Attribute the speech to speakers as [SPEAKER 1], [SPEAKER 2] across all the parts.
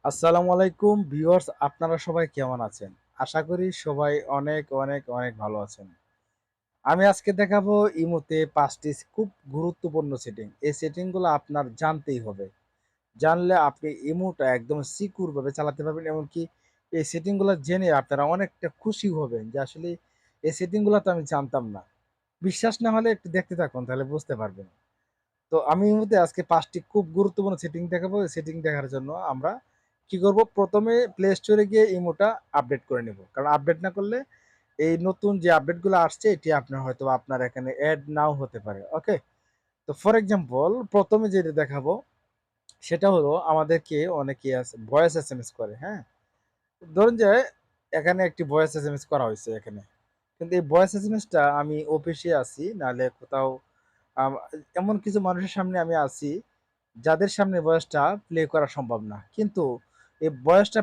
[SPEAKER 1] আসসালামু আলাইকুম ভিউয়ার্স, আপনারা সবাই কেমন আছেন? আশা করি সবাই অনেক অনেক অনেক ভালো আছেন। আমি আজকে দেখাবো ইমোতে ৫টি খুব গুরুত্বপূর্ণ সেটিং। এই সেটিংগুলো আপনার জানতেই হবে। জানলে আপনি ইমোটা একদম সিকিউর ভাবে চালাতে পারবেন। এমনকি এই সেটিংগুলো জেনে আপনারা অনেকটা খুশি হবেন যে আসলে এই সেটিংগুলো তো আমি জানতাম না। বিশ্বাস না হলে একটু দেখতে থাকুন, তাহলে বুঝতে পারবেন। তো আমি এই মুহূর্তে আজকে ৫টি খুব গুরুত্বপূর্ণ সেটিং দেখাবো। এই সেটিং দেখার জন্য আমরা কি করব? ১ম এ প্লে স্টোরে গিয়ে ইমোটা আপডেট করে নিব। কারণ আপডেট না করলে এই নতুন যে আপডেটগুলো আসছে এটি আপনার হয়তোবা আপনার এখানে এড নাও হতে পারে। ওকে? তো ফর এক্সাম্পল ১ম এ যেটা দেখাবো সেটা হলো আমাদেরকে অনেকে আছে ভয়েস এসএমএস করে, হ্যাঁ? ধরুন যে এখানে একটি ভয়েস এসএমএস করা হইছে এখানে। কিন্তু এই ভয়েস এসএমএসটা আমি অফিসে আছি, নাহলে কোথাও আম এমন কিছু মানুষের সামনে আমি আছি, যাদের সামনে ভয়েসটা প্লে করা সম্ভব না। কিন্তু এই ভয়েসটা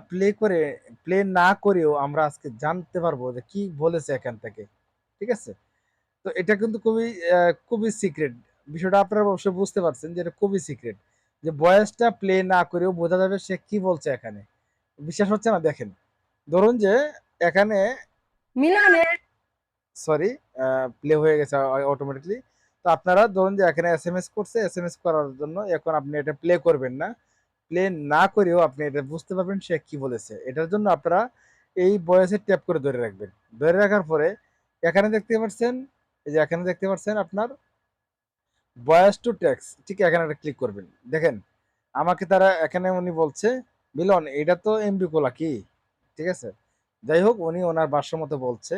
[SPEAKER 1] প্লে না করেও আমরা আজকে জানতে পারবো যে কি বলেছে এখান থেকে। ঠিক আছে? তো এটা কিন্তু খুবই সিক্রেট। বিষয়টা আপনারা অবশ্যই বুঝতে পারছেন যে এটা খুবই সিক্রেট। যে ভয়েসটা প্লে না করেও বোঝা যাবে সে কি বলছে এখানে। বিশ্বাস হচ্ছে না? দেখেন। ধরুন যে এখানে
[SPEAKER 2] মিলনের
[SPEAKER 1] সরি, প্লে হয়ে গেছে অটোমেটিকলি। তো আপনারা ধরুন যে এখানে এসএমএস করছে, এসএমএস করার জন্য এখন আপনি এটা প্লে করবেন না। প্লে না করেও আপনি এটা বুঝতে পারবেন সে কি বলেছে। এটার জন্য আপনারা এই ভয়েসে ট্যাপ করে ধরে রাখবেন। ধরে রাখার পরে এখানে দেখতে পাচ্ছেন, এই যে এখানে দেখতে পাচ্ছেন আপনার ভয়েস টু টেক্সট, ঠিক এখানে একটা ক্লিক করবেন। দেখেন আমাকে তারা এখানে উনি বলছে, মিলন এটা তো এমবি কোলা কি? ঠিক আছে? যাই হোক উনি ওনার ভাষ্য মতো বলছে।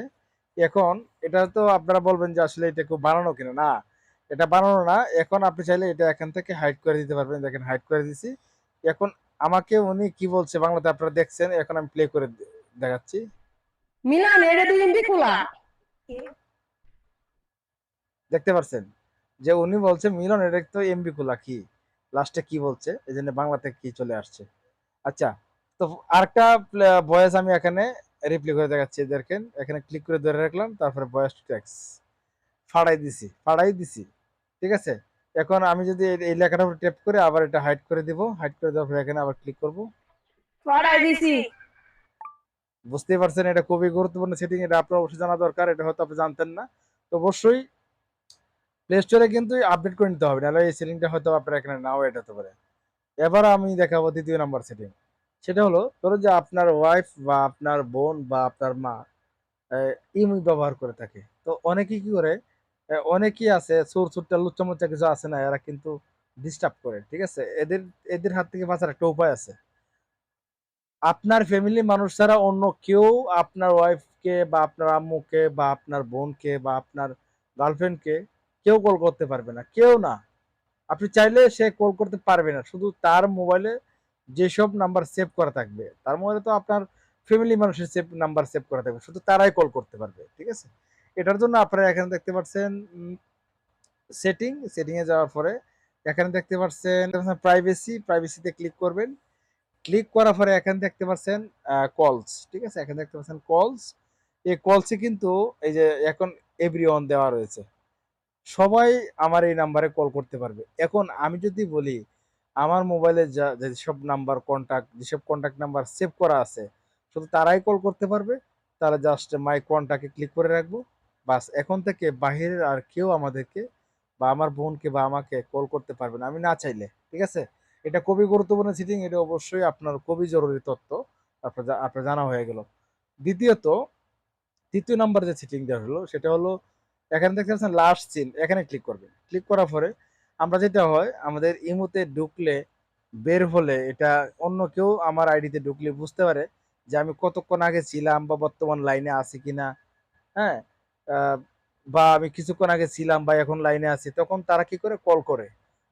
[SPEAKER 1] এখন এটা তো আপনারা বলবেন যে আসলে এটা কেউ বানানো কিনা? না, এটা বানানো না। এখন আপনি চাইলে এটা এখান থেকে হাইড করে দিতে পারবেন। দেখেন হাইড করে দিছি। এখন আমাকে উনি কি বলছে বাংলাতে আপনারা দেখছেন। এখন আমি প্লে করে দেখাচ্ছি।
[SPEAKER 2] মিলন এটা তুই এমপি খোলা
[SPEAKER 1] দেখতে পাচ্ছেন যে উনি বলছে মিলন এটা তো এমবি কোলা কি? লাস্টে কি বলছে? এজন্য বাংলাতে কি চলে আসছে। আচ্ছা, তো আরেকটা ভয়েস আমি এখানে রিপ্লে করে দেখাচ্ছি। দেখেন এখানে ক্লিক করে ধরে রাখলাম, তারপরে ভয়েস টু টেক্সট ফাড়াই দিছি। ঠিক আছে? এখন আমি যদি এই লেখাটার উপর ট্যাপ করে আবার এটা হাইড করে দিব। হাইড করে দেওয়ার পরে এখানে আবার ক্লিক করব।
[SPEAKER 2] পাঠাই দিছি।
[SPEAKER 1] বুঝতেই পারছেন এটা খুবই গুরুত্বপূর্ণ সেটিং। এটা আপনার অবশ্যই জানা দরকার। এটা হয়তো আপনি জানতেন না। তো অবশ্যই প্লে স্টোরে কিন্তু আপডেট করে নিতে হবে, নাহলে এই সেটিংটা হয়তো আপনার এখানে নাও এড হতে পারে। এবার আমি দেখাবো দ্বিতীয় নাম্বার সেটিং। সেটা হলো ধরুন যে আপনার ওয়াইফ বা আপনার বোন বা আপনার মা ইমো ব্যবহার করে থাকে। তো অনেকে কি করে, অনেকেই আছে চোর-চুট্টা লুচ্চা-মুচ্চা কিছু আছে না, এরা কিন্তু ডিস্টার্ব করে। ঠিক আছে? এদের এদের হাত থেকে বাঁচার একটা উপায় আছে। আপনার ফ্যামিলি মানুষ ছাড়া অন্য কেউ আপনার ওয়াইফকে বা আপনার আম্মুকে বা আপনার বোনকে বা আপনার গার্লফ্রেন্ডকে কেউ কল করতে পারবে না। কেউ না। আপনি চাইলে সে কল করতে পারবে না। শুধু তার মোবাইলে যেসব নাম্বার সেভ করা থাকবে, তার মোবাইলে তো আপনার ফ্যামিলি মানুষের নাম্বার সেভ করা থাকবে, শুধু তারাই কল করতে পারবে। ঠিক আছে? এটার জন্য আপনারা এখানে দেখতে পাচ্ছেন সেটিংয়ে যাওয়ার পরে এখানে দেখতে পাচ্ছেন প্রাইভেসিতে ক্লিক করবেন। ক্লিক করার পরে এখানে দেখতে পাচ্ছেন কলস। ঠিক আছে? এখানে দেখতে পাচ্ছেন কলস। এই কলসে কিন্তু এই যে এখন এভরিওয়ান দেওয়া রয়েছে। সবাই আমার এই নাম্বারে কল করতে পারবে। এখন আমি যদি বলি আমার মোবাইলে যেসব কন্টাক্ট নাম্বার সেভ করা আছে শুধু তারাই কল করতে পারবে। তারা জাস্ট মাই কন্টাক্টে ক্লিক করে রাখবো। বাস এখন থেকে বাহিরের আর কেউ আমাদেরকে বা আমার বোনকে বা আমাকে কল করতে পারবে না আমি না চাইলে। ঠিক আছে? এটা খুবই গুরুত্বপূর্ণ সেটিং। এটা অবশ্যই আপনার খুবই জরুরি তথ্য। আপনার জানা হয়ে গেল। দ্বিতীয়ত ৩য় নাম্বার যে সেটিংটা হলো সেটা হলো এখানে দেখতে পাচ্ছেন লাস্ট সিন, এখানে ক্লিক করবেন। ক্লিক করার পরে আমরা যেটা হয় আমাদের ইমোতে ঢুকলে বের হলে এটা অন্য কেউ আমার আইডিতে ঢুকলে বুঝতে পারে যে আমি কতক্ষণ আগে ছিলাম বা বর্তমান লাইনে আছি কিনা। হ্যাঁ? আহ, বা আমি কিছুক্ষণ আগে ছিলাম বা এখন লাইনে আছি, তখন তারা কি করে কল করে।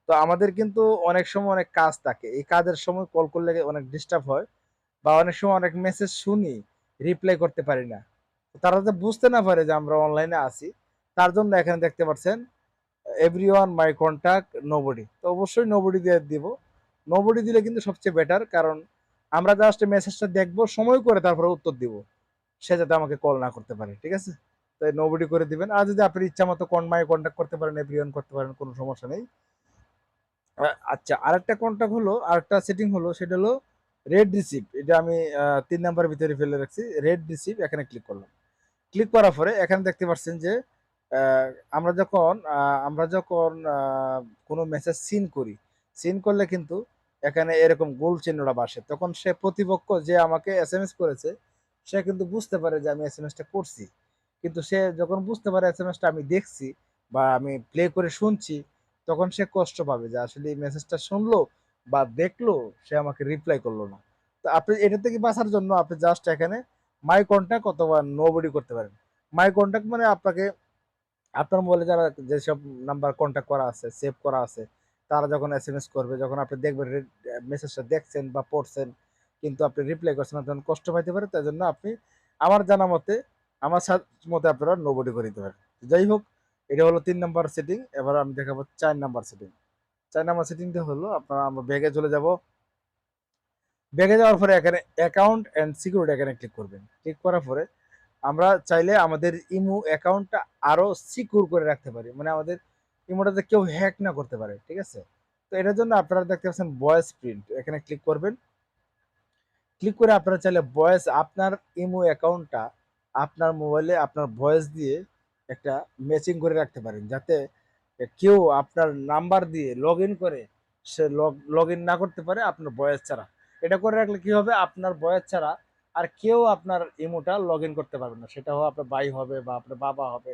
[SPEAKER 1] তো আমাদের কিন্তু অনেক সময় অনেক কাজ থাকে, এই কাজের সময় কল করলে অনেক ডিস্টার্ব হয় বা অনেক সময় অনেক মেসেজ শুনি, রিপ্লাই করতে পারি না। তারা যাতে বুঝতে না পারে যে আমরা অনলাইনে আছি, তার জন্য এখানে দেখতে পাচ্ছেন এভরিওয়ান মাই কন্টাক্ট নোবডি। তো অবশ্যই নোবডি দিয়ে দিব। নোবডি দিলে কিন্তু সবচেয়ে বেটার, কারণ আমরা জাস্ট মেসেজটা দেখবো, সময় করে তারপরে উত্তর দিব। সে যাতে আমাকে কল না করতে পারে। ঠিক আছে? তাই নোবডি করে দিবেন। আর যদি আপনি ইচ্ছা মতো মাই কন্টাক্ট করতে পারেন, এভরিওয়ান করতে পারেন, কোনো সমস্যা নেই। আচ্ছা, আরেকটা সেটিং হলো সেটা হলো রেড রিসিভ, এটা আমি ৩ নাম্বারের ভিতরে ফেলে রাখছি। রেড রিসিভ এখানে ক্লিক করলাম। ক্লিক করার পরে এখানে দেখতে পাচ্ছেন যে আহ, আমরা যখন কোনো মেসেজ সিন করি, সিন করলে কিন্তু এখানে এরকম গোল চিহ্নটা বাসে, তখন সে প্রতিপক্ষ যে আমাকে এসএমএস করেছে সে কিন্তু বুঝতে পারে যে আমি এসএমএসটা করছি। কিন্তু সে যখন বুঝতে পারে এসএমএসটা আমি দেখছি বা আমি প্লে করে শুনছি, তখন সে কষ্ট পাবে যে আসলে এই মেসেজটা শুনলো বা দেখলো, সে আমাকে রিপ্লাই করলো না। তো আপনি এটা থেকে বাঁচার জন্য আপনি জাস্ট এখানে মাই কন্ট্যাক্ট অথবা নোবডি করতে পারেন। মাই কন্ট্যাক্ট মানে আপনাকে আপনার মোবাইলে যারা যেসব নাম্বার কন্ট্যাক্ট করা আছে, সেভ করা আছে, তারা যখন এসএমএস করবে, যখন আপনি দেখবেন মেসেজটা দেখছেন বা পড়ছেন কিন্তু আপনি রিপ্লাই করছেন না, তখন কষ্ট পাইতে পারে। তাই জন্য আপনি আমার জানা মতে, আমার মতে আপনারা নোবডি করে দিতে পারেন। যাই হোক, এটা হলো ৩ নাম্বার সেটিং। এবার আমি দেখাবো ৪ নাম্বার সেটিং। ৪ নাম্বার সেটিংটা হলো আপনারা, আমরা ব্যাগে চলে যাব। ব্যাগে যাওয়ার পরে এখানে অ্যাকাউন্ট অ্যান্ড সিকিউরিটি এখানে ক্লিক করবেন। ক্লিক করার পরে আমরা চাইলে আমাদের ইমো অ্যাকাউন্টটা আরো সিকিউর করে রাখতে পারি, মানে আমাদের ইমোটাতে কেউ হ্যাক না করতে পারে, ঠিক আছে? তো এটার জন্য আপনারা দেখতে পাচ্ছেন ভয়েস প্রিন্ট, এখানে ক্লিক করবেন। ক্লিক করে আপনারা চাইলে ভয়েস, আপনার ইমো অ্যাকাউন্টটা আপনার মোবাইলে আপনার ভয়েস দিয়ে একটা ম্যাচিং করে রাখতে পারেন, যাতে কেউ আপনার নাম্বার দিয়ে লগ ইন করে সে লগ ইন না করতে পারে আপনার ভয়েস ছাড়া। এটা করে রাখলে কি হবে, আপনার ভয়েস ছাড়া আর কেউ আপনার ইমোটা লগ ইন করতে পারবে না। সেটা হোক আপনার ভাই হবে বা আপনার বাবা হবে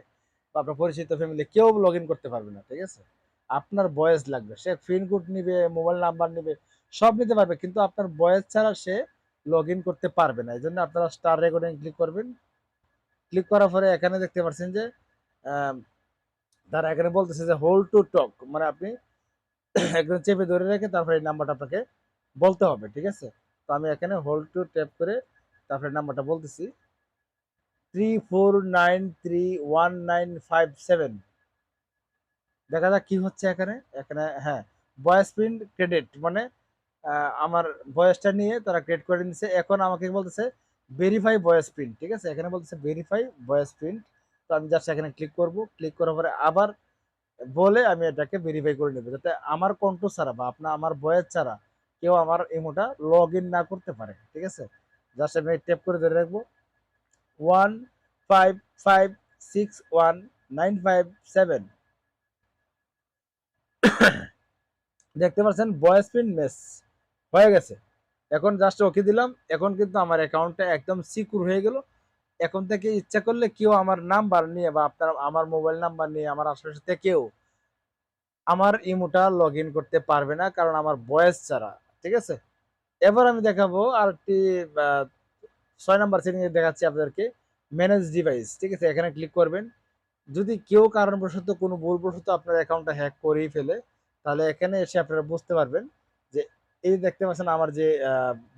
[SPEAKER 1] বা আপনার পরিচিত ফ্যামিলি, কেউ লগ ইন করতে পারবে না, ঠিক আছে? আপনার ভয়েস লাগবে, সে পিন কোড নিবে, মোবাইল নাম্বার নিবে, সব নিতে পারবে, কিন্তু আপনার ভয়েস ছাড়া সে লগ ইন করতে পারবে না। এই জন্য আপনারা স্টার রেকর্ডিং ক্লিক করবেন। ক্লিক করার পরে এখানে দেখতে পাচ্ছেন যে আহ, তারা এখানে বলতেছে যে হোল্ড টু টক, মানে আপনি একদম চেপে ধরে রেখে তারপরে এই নাম্বারটা আপনাকে বলতে হবে, ঠিক আছে? তো আমি এখানে হোল্ড টু ট্যাপ করে তারপরে নাম্বারটা বলতেছি, 34931957। দেখা যাক কি হচ্ছে এখানে। এখানে হ্যাঁ, ভয়েস প্রিন্ট ক্রেডিট, মানে আমার ভয়েসটা নিয়ে তারা ক্রিয়েট করে নিচ্ছে। এখন আমাকে বলতেছে ভেরিফাই ভয়েস প্রিন্ট, ঠিক আছে? এখানে বলতেছে ভেরিফাই ভয়েস প্রিন্ট। তো আমি জাস্ট এখানে ক্লিক করব। ক্লিক করার পরে আবার বলে আমি এটাকে ভেরিফাই করে নেব, যাতে আমার কণ্ঠ ছাড়া বা আপনার আমার ভয়েস ছাড়া কেউ আমার ইমোটা লগ ইন না করতে পারে, ঠিক আছে? জাস্ট আমি ট্যাপ করে ধরে রাখবো, 155619557। দেখতে পাচ্ছেন ভয়েস প্রিন্ট মেস হয়ে গেছে। এখন জাস্ট ওকে দিলাম। এখন কিন্তু আমার অ্যাকাউন্টটা একদম সিকিউর হয়ে গেল। এখন থেকে ইচ্ছা করলে কেউ আমার নাম্বার নিয়ে বা আপনার আমার মোবাইল নাম্বার নিয়ে আমার আশেপাশে থেকেও আমার ইমোটা লগ ইন করতে পারবে না, কারণ আমার ভয়েস ছাড়া, ঠিক আছে? এবার আমি দেখাবো আর একটি ৬ নাম্বার সেটিং এ দেখাচ্ছি আপনাদেরকে, ম্যানেজ ডিভাইস, ঠিক আছে? এখানে ক্লিক করবেন। যদি কেউ কারণবশত কোনো ভুলবশত আপনার অ্যাকাউন্টটা হ্যাক করেই ফেলে, তাহলে এখানে এসে আপনারা বুঝতে পারবেন যে এই দেখতে পাচ্ছেন আমার যে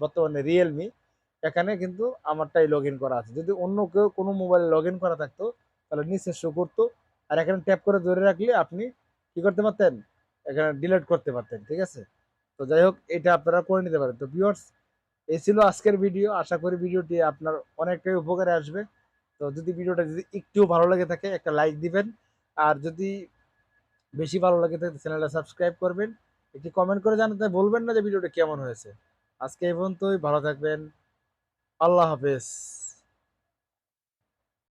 [SPEAKER 1] বর্তমানে রিয়েলমি, এখানে কিন্তু আমারটাই লগ ইন করা আছে। যদি অন্য কেউ কোনো মোবাইলে লগ ইন করা থাকতো তাহলে নিচে শো করতো, আর এখানে ট্যাপ করে ধরে রাখলে আপনি কি করতে পারতেন, এখানে ডিলিট করতে পারতেন, ঠিক আছে? তো যাই হোক, এটা আপনারা করে নিতে পারেন। তো ভিউয়ার্স, এই ছিল আজকের ভিডিও। আশা করি ভিডিওটি আপনার অনেকটাই উপকারে আসবে। তো যদি ভিডিওটা যদি একটু ভালো লাগে থাকে একটা লাইক দিবেন, আর যদি বেশি ভালো লাগে থাকে চ্যানেলটা সাবস্ক্রাইব করবেন। একটি কমেন্ট করে জানাতে বলবেন না যে ভিডিওটা কেমন হয়েছে। আজকে এই পর্যন্তই, ভালো থাকবেন। আল্লাহ হাফেজ।